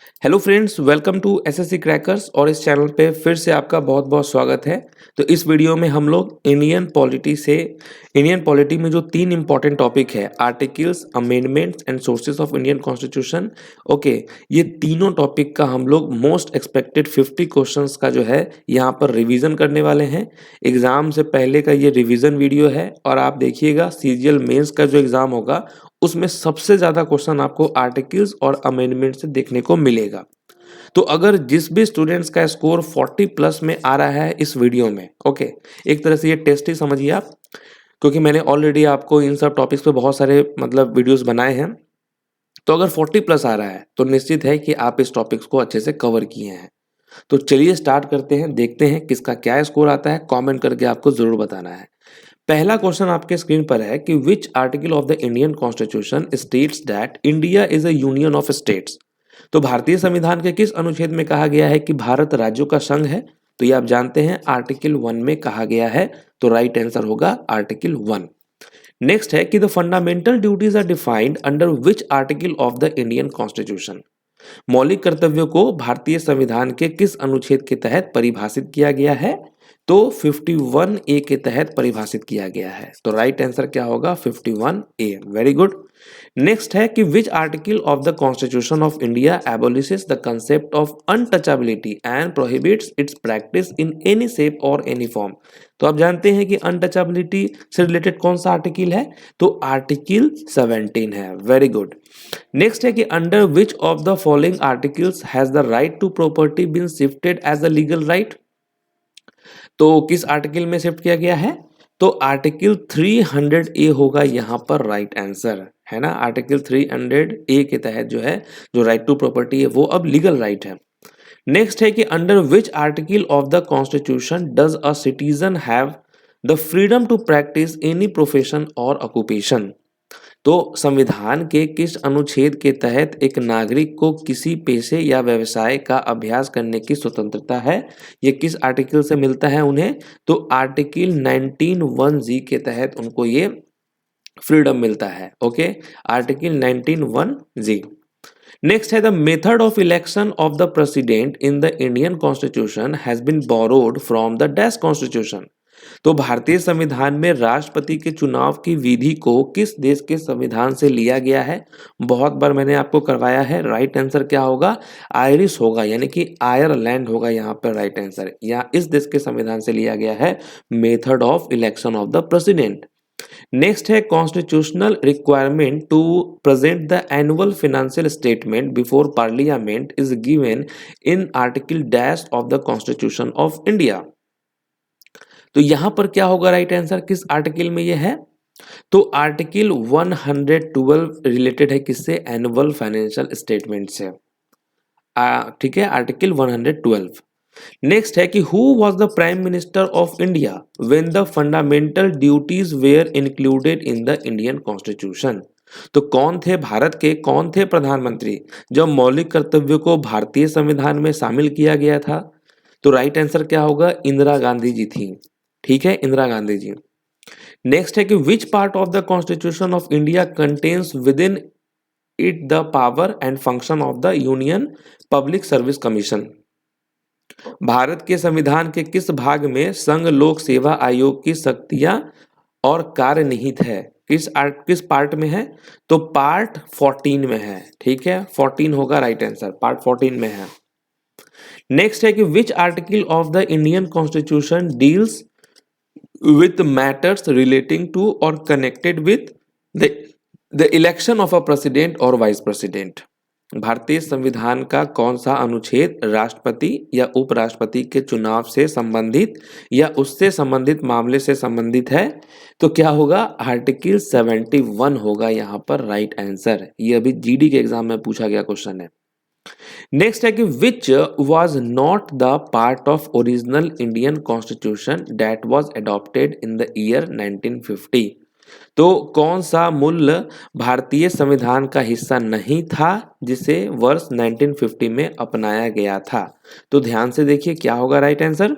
Hello friends, welcome to SSC crackers और इस channel पे फिर से आपका बहुत बहुत स्वागत है। तो इस वीडियो में हम लोग इंडियन पॉलिटी में जो तीन इंपॉर्टेंट टॉपिक है, articles, amendments and sources of Indian constitution, okay, ये तीनों टॉपिक का हम लोग मोस्ट एक्सपेक्टेड 50 क्वेश्चंस का जो है यहाँ पर रिवीजन करने वाले हैं। एग्जाम से पहले का ये रिवीजन वीडियो है और आप देखिएगा सीजीएल मेंस का जो एग्जाम होगा उसमें सबसे ज्यादा क्वेश्चन आपको आर्टिकल्स और अमेंडमेंट से देखने को मिलेगा। तो अगर जिस भी स्टूडेंट्स का स्कोर 40 प्लस में आ रहा है इस वीडियो में, ओके, एक तरह से ये टेस्ट ही समझिए आप, क्योंकि मैंने ऑलरेडी आपको इन सब टॉपिक्स पे बहुत सारे मतलब वीडियोस बनाए हैं। तो अगर 40 प्लस आ रहा है तो निश्चित है कि आप इस टॉपिक्स को अच्छे से कवर किए हैं। तो चलिए स्टार्ट करते हैं, देखते हैं किसका क्या स्कोर आता है। कमेंट करके आपको जरूर बताना है। पहला क्वेश्चन आपके स्क्रीन पर है कि which article of the Indian constitution states that India is a union of states. तो भारतीय संविधान के किस अनुच्छेद में कहा गया है कि भारत राज्यों का संघ है? तो ये आप जानते हैं आर्टिकल 1 में कहा गया है। तो राइट आंसर होगा आर्टिकल 1। नेक्स्ट है कि the fundamental duties are defined under which article of the Indian constitution. मौलिक कर्तव्यों को भारतीय संविधान के किस अनुच्छेद के तहत परिभाषित किया गया है? तो 51 ए के तहत परिभाषित किया गया है। तो राइट आंसर क्या होगा? 51 ए। Very good. नेक्स्ट है कि which article of the constitution of India abolishes the concept of untouchability and prohibits its practice in any shape or any form. तो आप जानते हैं कि अनटचेबिलिटी से रिलेटेड कौन सा आर्टिकल है? तो आर्टिकल 17 है। Very good. नेक्स्ट है कि under which of the following articles has the right to property been shifted as a legal right. तो किस आर्टिकल में शिफ्ट किया गया है? तो आर्टिकल 300 ए होगा यहाँ पर राइट आंसर, है ना। आर्टिकल 300 ए के तहत जो है, जो राइट टू प्रॉपर्टी है वो अब लीगल राइट है। नेक्स्ट है कि under which article of the constitution does a citizen have the freedom to practise any profession और ऑक्यूपेशन। तो संविधान के किस अनुच्छेद के तहत एक नागरिक को किसी पेशे या व्यवसाय का अभ्यास करने की स्वतंत्रता है? ये किस आर्टिकल से मिलता है उन्हें? तो आर्टिकल 19(1) के तहत उनको ये फ्रीडम मिलता है। Okay, article 19(1)। नेक्स्ट है the method of election of the president in the Indian constitution has been borrowed from the dash constitution. तो भारतीय संविधान में राष्ट्रपति के चुनाव की विधि को किस देश के संविधान से लिया गया है? बहुत बार मैंने आपको करवाया है। राइट आंसर क्या होगा? आयरिश होगा, यानी कि आयरलैंड होगा यहाँ पर राइट आंसर। या इस देश के संविधान से लिया गया है method of election of the president. Next है constitutional requirement to present the annual financial statement before parliament is given in article dash of the constitution of India. तो यहां पर क्या होगा राइट आंसर? किस आर्टिकल में ये है? तो आर्टिकल 112 रिलेटेड है किससे? एनुअल फाइनेंशियल स्टेटमेंट से। ठीक है, आर्टिकल 112। नेक्स्ट है कि who was the prime minister of India when the fundamental duties were included in the Indian constitution. तो कौन थे भारत के, कौन थे प्रधानमंत्री जब मौलिक कर्तव्यों को भारतीय संविधान में शामिल किया गया था? तो राइट आंसर क्या होगा? इंदिरा गांधी जी थी। ठीक है, इंदिरा गांधी जी। नेक्स्ट है कि which part of the constitution of India contains with in it the power and function of the union public service commission. Bharat के संविधान के किस भाग में संघ लोक सेवा आयोग की शक्तियां और कार्य निहित है? किस पार्ट में है? तो पार्ट 14 में है। ठीक है, 14 होगा राइट आंसर, पार्ट 14 में है। नेक्स्ट है कि which article of the Indian constitution deals with matters relating to or connected with the the election of a president or vice president। भारतीय संविधान का कौन सा अनुच्छेद राष्ट्रपति या उपराष्ट्रपति के चुनाव से संबंधित या उससे संबंधित मामले से संबंधित है? तो क्या होगा? आर्टिकल 71 होगा यहाँ पर राइट आंसर। ये अभी जीडी के एग्जाम में पूछा गया क्वेश्चन है। नेक्स्ट है कि which was not the part of original Indian constitution that was adopted in the year 1950। तो कौन सा मूल्य भारतीय संविधान का हिस्सा नहीं था जिसे वर्ष 1950 में अपनाया गया था? तो ध्यान से देखिए क्या होगा राइट आंसर।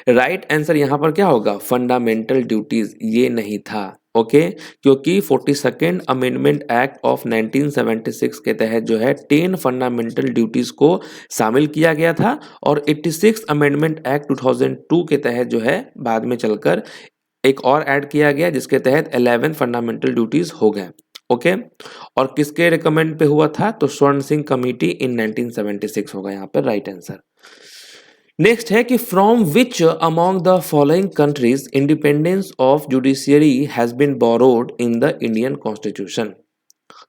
राइट आंसर यहां पर क्या होगा? फंडामेंटल ड्यूटीज ये नहीं था। ओके क्योंकि 42nd अमेंडमेंट एक्ट ऑफ 1976 के तहत जो है 10 फंडामेंटल ड्यूटीज को शामिल किया गया था और 86 अमेंडमेंट एक्ट 2002 के तहत जो है बाद में चलकर एक और ऐड किया गया जिसके तहत 11 फंडामेंटल ड्यूटीज हो गए। ओके और किसके रिकमेंड पे हुआ था? तो स्वर्ण सिंह कमेटी इन 1976 होगा यहाँ पर राइट आंसर। नेक्स्ट है कि from which among the following countries independence of judiciary has been borrowed in the Indian constitution.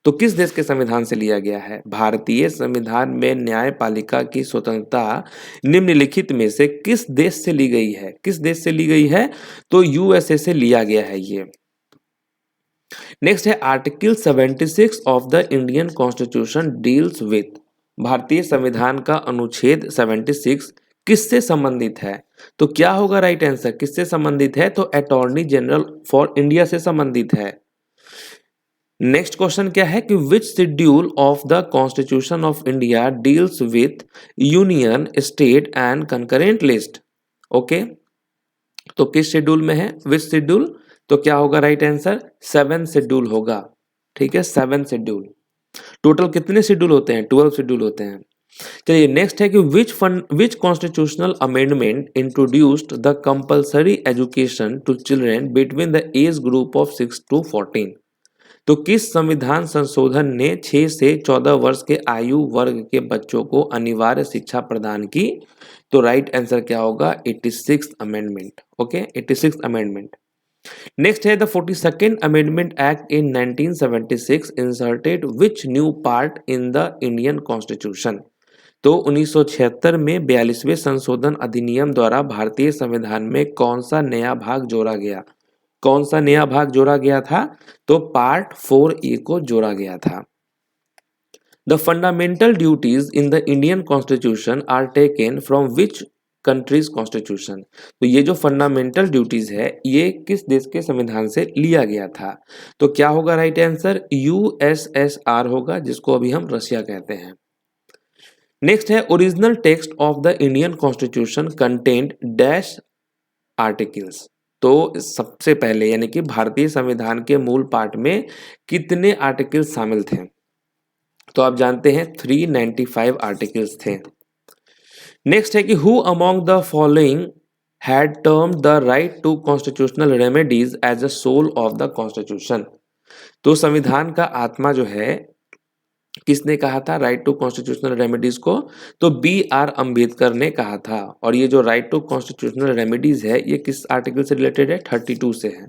तो किस देश के संविधान से लिया गया है? भारतीय संविधान में न्यायपालिका की स्वतंत्रता निम्नलिखित में से किस देश से ली गई है? किस देश से ली गई है? तो यूएसए से लिया गया है ये। नेक्स्ट है article 76 of the Indian constitution deals with. भारतीय संविधान का अनुच्छेद 76 किससे संबंधित है? तो क्या होगा राइट आंसर? किससे संबंधित है? तो अटॉर्नी जनरल फॉर इंडिया से संबंधित है। नेक्स्ट क्वेश्चन क्या है कि which schedule of the constitution of India deals with union state and concurrent list. Okay तो किस शेड्यूल में है? Which schedule? तो क्या होगा राइट आंसर? 7 शेड्यूल होगा। ठीक है 7 शेड्यूल। टोटल कितने शेड्यूल होते हैं? 12 शेड्यूल होते हैं। चलिए नेक्स्ट है कि which constitutional amendment introduced the compulsory education to children between the age group of 6 to 14। तो किस संविधान संशोधन ने 6 से 14 वर्ष के आयु वर्ग के बच्चों को अनिवार्य शिक्षा प्रदान की? तो राइट आंसर क्या होगा? 86th amendment. Okay 86th amendment. Next है the 42nd amendment act in 1976 inserted which new part in the Indian constitution. तो 1976 में 42वें संशोधन अधिनियम द्वारा भारतीय संविधान में कौन सा नया भाग जोड़ा गया? कौन सा नया भाग जोड़ा गया था? तो पार्ट 4A को जोड़ा गया था। The fundamental duties in the Indian constitution are taken from which countries constitution. तो ये जो फंडामेंटल ड्यूटीज है ये किस देश के संविधान से लिया गया था? तो क्या होगा राइट आंसर? यूएसएसआर होगा जिसको अभी हम रशिया कहते हैं। नेक्स्ट है original text of the Indian constitution content dash articles. तो सबसे पहले यानी कि भारतीय संविधान के मूल पाठ में कितने आर्टिकल्स शामिल थे? तो आप जानते हैं 395 आर्टिकल्स थे। नेक्स्ट है कि who among the following had term the right to constitutional remedies as a soul of the constitution. तो संविधान का आत्मा जो है किसने कहा था राइट टू कॉन्स्टिट्यूशनल रेमेडीज को? तो B.R. अम्बेडकर ने कहा था। और ये जो राइट टू कॉन्स्टिट्यूशनल रेमेडीज है ये किस आर्टिकल से रिलेटेड है? 32 से है।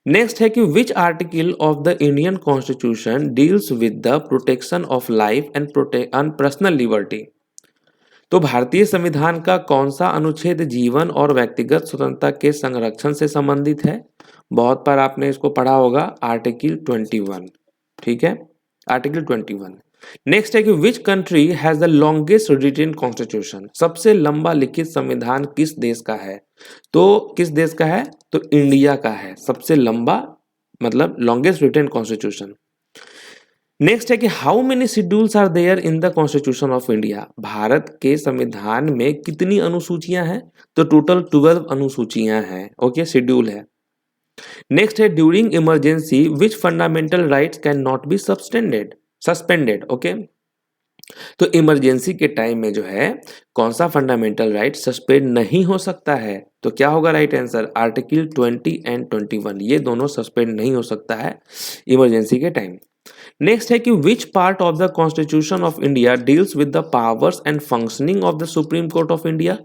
नेक्स्ट है कि which article of the Indian constitution deals with the protection of life and personal liberty. तो भारतीय संविधान का कौन सा अनुच्छेद जीवन और व्यक्तिगत स्वतंत्रता के संरक्षण से संबंधित है? बहुत बार आपने इसको पढ़ा होगा आर्टिकल 21। ठीक है आर्टिकल 21। नेक्स्ट है कि which country has the longest written constitution. सबसे लंबा लिखित संविधान किस देश का है? तो किस देश का है? तो इंडिया का है सबसे लंबा मतलब लॉन्गेस्ट रिटन कॉन्स्टिट्यूशन। नेक्स्ट है कि how many schedules are there in the constitution of India. भारत के संविधान में कितनी अनुसूचियां हैं? तो टोटल 12 अनुसूचियां हैं। ओके शेड्यूल है। नेक्स्ट है during emergency which fundamental rights can not be suspended. Okay तो इमरजेंसी के टाइम में जो है कौन सा फंडामेंटल राइट सस्पेंड नहीं हो सकता है? तो क्या होगा राइट आंसर? आर्टिकल 20 एंड 21 ये दोनों सस्पेंड नहीं हो सकता है इमरजेंसी के टाइम। नेक्स्ट है कि which part of the constitution of India deals with the powers and functioning of the supreme court of India.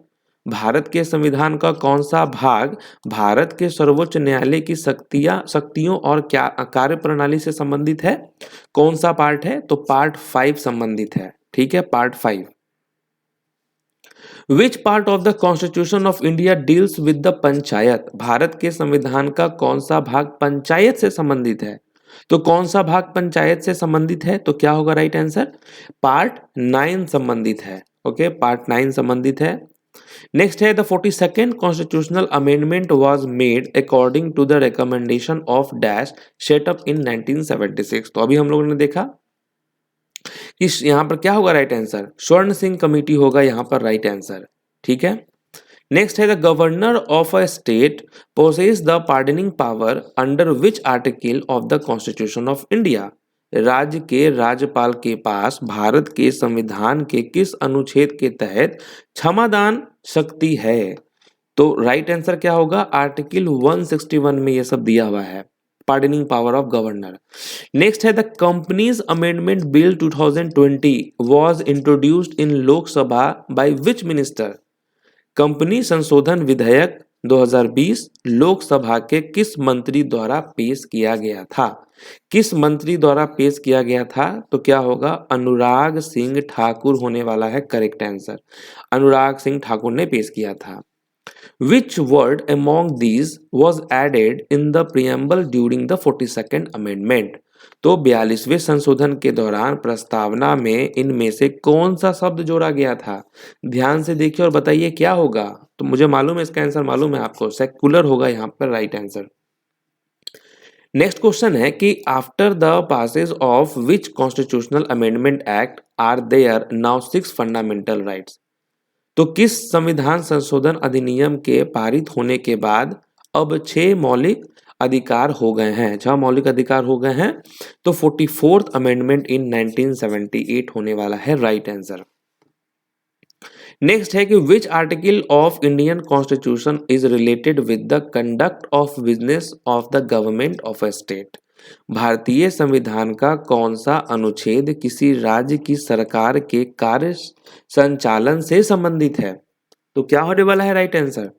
भारत के संविधान का कौन सा भाग भारत के सर्वोच्च न्यायालय की शक्तियों और क्या कार्य प्रणाली से संबंधित है? कौन सा पार्ट है? तो पार्ट 5 संबंधित है। ठीक है part 5। Which part of the constitution of India deals with the panchayat. Bharat के संविधान का कौन सा भाग पंचायत से संबंधित है? तो कौन सा भाग पंचायत से संबंधित है? तो क्या होगा राइट आंसर? पार्ट 9 संबंधित है। ओके पार्ट 9 संबंधित है। नेक्स्ट है the 42nd constitutional amendment was made according to the recommendation of dash set up in 1976। तो अभी हम लोगों ने देखा कि यहाँ पर क्या होगा राइट आंसर? स्वर्ण सिंह कमेटी होगा यहाँ पर राइट आंसर। ठीक है नेक्स्ट है the governor of a state possess the pardoning power under which article of the constitution of India. राज्य के राज्यपाल के पास भारत के संविधान के किस अनुच्छेद के तहत क्षमादान शक्ति है? तो राइट आंसर क्या होगा? आर्टिकल 161 में ये सब दिया हुआ है, pardoning power of governor. Next है the companies amendment bill 2020 was introduced in Lok Sabha by which minister. Company संशोधन विधेयक 2020 लोकसभा के किस मंत्री द्वारा पेश किया गया था? किस मंत्री द्वारा पेश किया गया था? तो क्या होगा? अनुराग सिंह ठाकुर होने वाला है करेक्ट आंसर। अनुराग सिंह ठाकुर ने पेश किया था। Which word among these was added in the preamble during the 42nd amendment? तो 42वें संशोधन के दौरान प्रस्तावना में इनमें से कौन सा शब्द जोड़ा गया था? ध्यान से देखिए और बताइए क्या होगा। तो मुझे मालूम है इसका आंसर, मालूम है आपको, सेक्युलर होगा यहाँ पर राइट आंसर। नेक्स्ट क्वेश्चन है कि after the passage of which constitutional amendment act are there now 6 fundamental rights. तो किस संविधान संशोधन अधिनियम के पारित होने के बाद अब 6 मौलिक अधिकार हो गए हैं, 6 मौलिक अधिकार हो गए हैं। तो 44th अमेंडमेंट इन 1978 होने वाला है राइट आंसर। नेक्स्ट है कि which article of Indian constitution is related with the conduct of business of the government of a state. भारतीय संविधान का कौन सा अनुच्छेद किसी राज्य की सरकार के कार्य संचालन से संबंधित है? तो क्या होने वाला है राइट आंसर?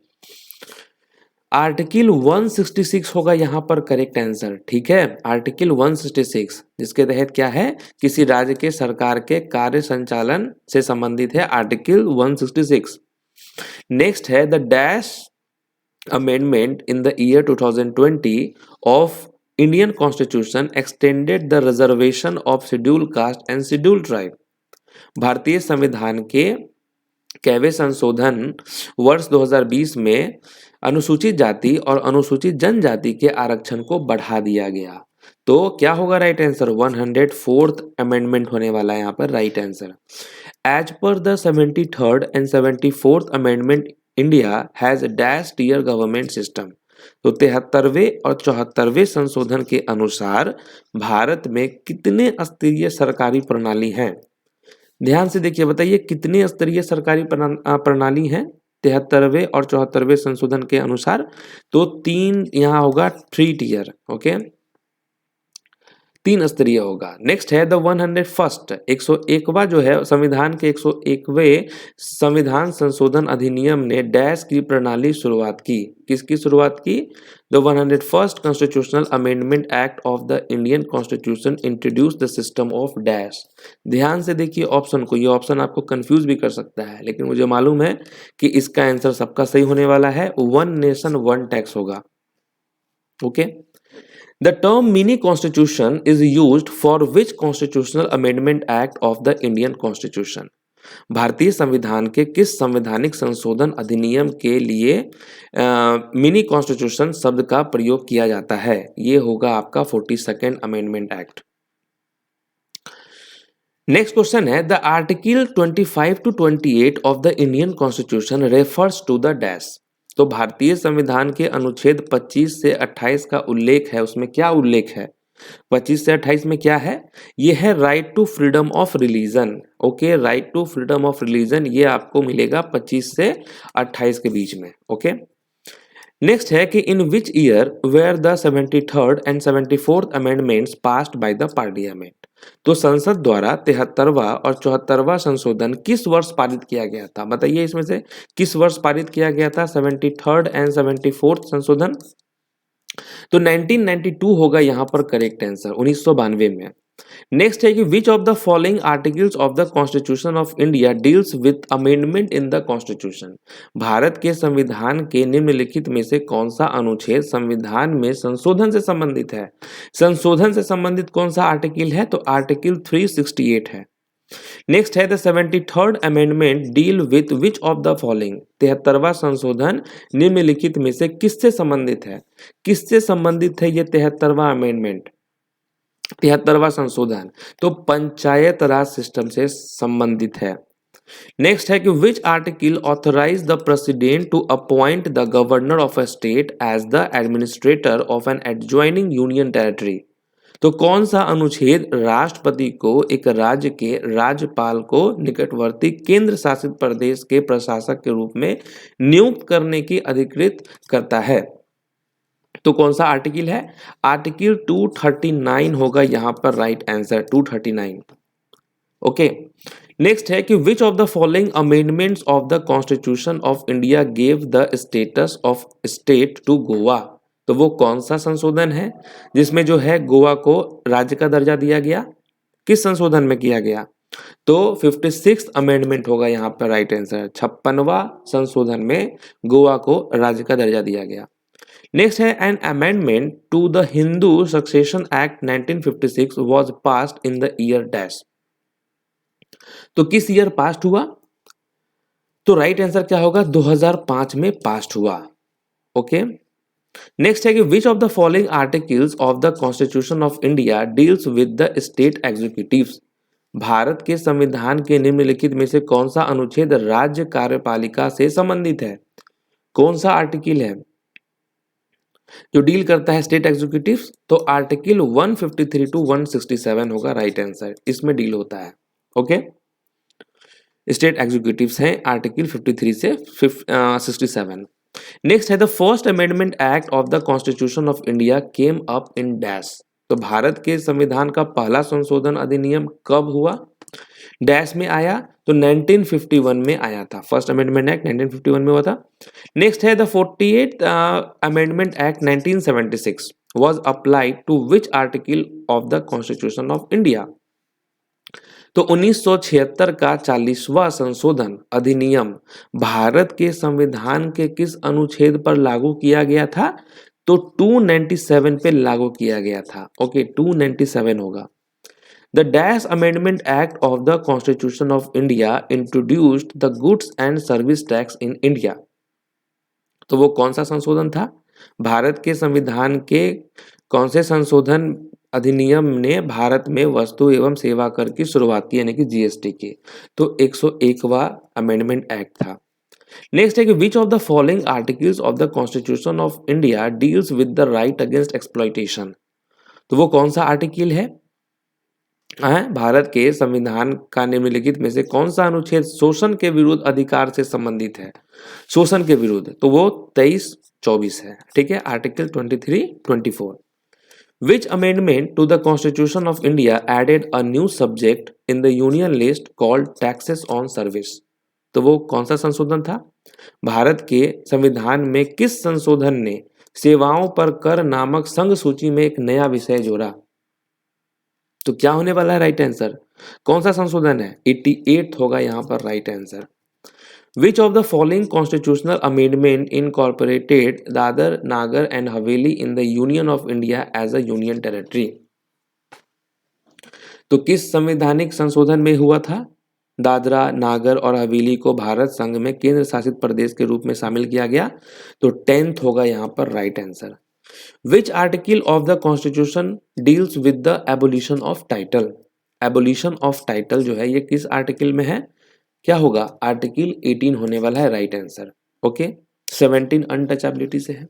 आर्टिकल 166 होगा यहाँ पर करेक्ट आंसर। ठीक है, आर्टिकल 166 जिसके तहत क्या है, किसी राज्य के सरकार के कार्य संचालन से संबंधित है, आर्टिकल 166। नेक्स्ट है the dash amendment in the year 2020 of Indian constitution extended the reservation of schedule caste and schedule tribe. भारतीय संविधान के कैवे संशोधन वर्ष 2020 में अनुसूचित जाति और अनुसूचित जनजाति के आरक्षण को बढ़ा दिया गया। तो क्या होगा राइट आंसर? 104th अमेंडमेंट होने वाला है यहाँ पर right answer. As per the 73rd and 74th amendment India has dash tier government system. तो 73वें और 74वें संशोधन के अनुसार भारत में कितने स्तरीय सरकारी प्रणाली हैं? ध्यान से देखिए, बताइए कितने स्तरीय सरकारी प्रणाली है 73वें और 74वें संशोधन के अनुसार? तो 3 यहाँ होगा, 3 टीयर। ओके, 3 स्तरीय होगा। नेक्स्ट है द 101st 101वां जो है संविधान के 101वें संविधान संशोधन अधिनियम ने डैश की प्रणाली शुरुआत की। किसकी शुरुआत की? The 101st constitutional amendment act of the Indian constitution introduce the system of dash. ध्यान से देखिए ऑप्शन को, ये ऑप्शन आपको कंफ्यूज भी कर सकता है, लेकिन मुझे मालूम है कि इसका आंसर सबका सही होने वाला है। 1 नेशन 1 टैक्स होगा। Okay, The term mini constitution is used for which constitutional amendment act of the Indian Constitution? भारतीय संविधान के किस संवैधानिक संशोधन अधिनियम के लिए मिनी कॉन्स्टिट्यूशन शब्द का प्रयोग किया जाता है? ये होगा आपका 42nd amendment act. Next question है the article 25 to 28 of the Indian constitution refers to the dash. तो भारतीय संविधान के अनुच्छेद 25 से 28 का उल्लेख है, उसमें क्या उल्लेख है? 25 से 28 में क्या है? ये है right to freedom of religion. Okay, right to freedom of religion ये आपको मिलेगा 25 से 28 के बीच में। ओके, नेक्स्ट है कि in which year were the 73rd and 74th amendments passed by the parliament. तो संसद द्वारा 73वां और 74वां संशोधन किस वर्ष पारित किया गया था? बताइए इसमें से किस वर्ष पारित किया गया था 73rd एंड 74th संशोधन? तो 1992 होगा यहाँ पर करेक्ट आंसर, 1992 में। नेक्स्ट है कि which of the following articles of the constitution of India deals with amendment in the constitution. Bharat के संविधान के निम्नलिखित में से कौन सा अनुच्छेद संविधान में संशोधन से संबंधित है? संशोधन से संबंधित कौन सा आर्टिकल है? तो आर्टिकल 368 है। नेक्स्ट है the 73rd amendment deal with which of the following. 73वां संशोधन निम्नलिखित में से किससे संबंधित है? किससे संबंधित है ये 73वां अमेंडमेंट, 73वां संशोधन? तो पंचायत राज सिस्टम से संबंधित है। नेक्स्ट है कि which article authorize the president to appoint the governor of a state as the administrator of an adjoining union territory. तो कौन सा अनुच्छेद राष्ट्रपति को एक राज्य के राज्यपाल को निकटवर्ती केंद्र शासित प्रदेश के प्रशासक के रूप में नियुक्त करने की अधिकृत करता है? तो कौन सा आर्टिकल है? आर्टिकल 239 होगा यहां पर राइट आंसर 239। ओके, नेक्स्ट है कि which of the following amendments of the constitution of India gave the status of state to Goa. तो वो कौन सा संशोधन है जिसमें जो है गोवा को राज्य का दर्जा दिया गया? किस संशोधन में किया गया? तो 56th अमेंडमेंट होगा यहाँ पर राइट आंसर। 56वां संशोधन में गोवा को राज्य का दर्जा दिया गया। नेक्स्ट है an amendment to the Hindu succession act 1956 was passed in the year dash. तो किस ईयर पास्ड हुआ? तो राइट आंसर क्या होगा? 2005 में पास्ड हुआ। ओके, नेक्स्ट है कि which of the following articles of the constitution of India deals with the state executives. Bharat के संविधान के निम्नलिखित में से कौन सा अनुच्छेद राज्य कार्यपालिका से संबंधित है? कौन सा आर्टिकल है जो डील करता है स्टेट एग्जीक्यूटिव्स? तो आर्टिकल 153 टू 167 होगा राइट आंसर, इसमें डील होता है। ओके, स्टेट एग्जीक्यूटिव्स हैं आर्टिकल 53 से 67। नेक्स्ट है the first amendment act of the constitution of India came up in dash. तो भारत के संविधान का पहला संशोधन अधिनियम कब हुआ? डैश में आया, तो 1951 में आया था। फर्स्ट अमेंडमेंट एक्ट 1951 में हुआ था। नेक्स्ट है the 48th amendment act 1976 was applied to which article of the constitution of India. तो 1976 का 40वां संशोधन अधिनियम भारत के संविधान के किस अनुच्छेद पर लागू किया गया था? तो 297 पे लागू किया गया था। ओके, 297 होगा। The dash amendment act of the constitution of India introduced the goods and service tax in India. तो वो कौन सा संशोधन था? भारत के संविधान के कौन से संशोधन अधिनियम ने भारत में वस्तु एवं सेवा कर की शुरुआत की, यानी कि जीएसटी की? तो 101वां अमेंडमेंट एक्ट था। नेक्स्ट है कि which of the following articles of the constitution of India deals with the right against exploitation. तो वो कौन सा आर्टिकल है? भारत के संविधान का निम्नलिखित में से कौन सा अनुच्छेद शोषण के विरुद्ध अधिकार से संबंधित है? शोषण के विरुद्ध, तो वो 23-24 है। ठीक है, article 23-24। Which amendment to the Constitution of India added a new subject in the Union list called taxes on service? तो वो कौन सा संशोधन था? भारत के संविधान में किस संशोधन ने सेवाओं पर कर नामक संघ सूची में एक नया विषय जोड़ा? तो क्या होने वाला है राइट आंसर? कौन सा संशोधन है? 88 होगा यहाँ पर right answer. Which of the following constitutional amendment incorporated Dadar, Nagar and Haveli in the Union of India as a union territory? तो किस संवैधानिक संशोधन में हुआ था? दादरा, नागर और हवेली को भारत संघ में केंद्र शासित प्रदेश के रूप में शामिल किया गया। तो 10th होगा यहाँ पर right answer. Which article of the Constitution deals with the abolition of title? Abolition of title जो है ये किस आर्टिकल में है? क्या होगा? आर्टिकल 18 होने वाला है राइट आंसर। ओके, 17 अनटचेबिलिटी से है।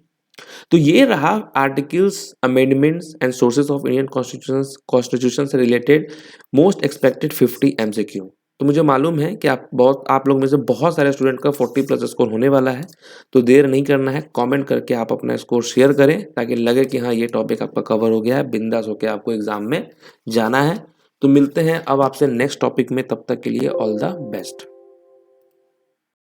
तो ये रहा articles, amendments and sources of Indian constitution से रिलेटेड मोस्ट एक्सपेक्टेड 50 एमसीक्यू। तो मुझे मालूम है कि आप लोग में से बहुत सारे स्टूडेंट का 40+ स्कोर होने वाला है। तो देर नहीं करना है, कमेंट करके आप अपना स्कोर शेयर करें ताकि लगे कि हाँ ये टॉपिक आपका कवर हो गया है, बिंदास होकर आपको एग्जाम में जाना है। तो मिलते हैं अब आपसे नेक्स्ट टॉपिक में, तब तक के लिए ऑल द बेस्ट।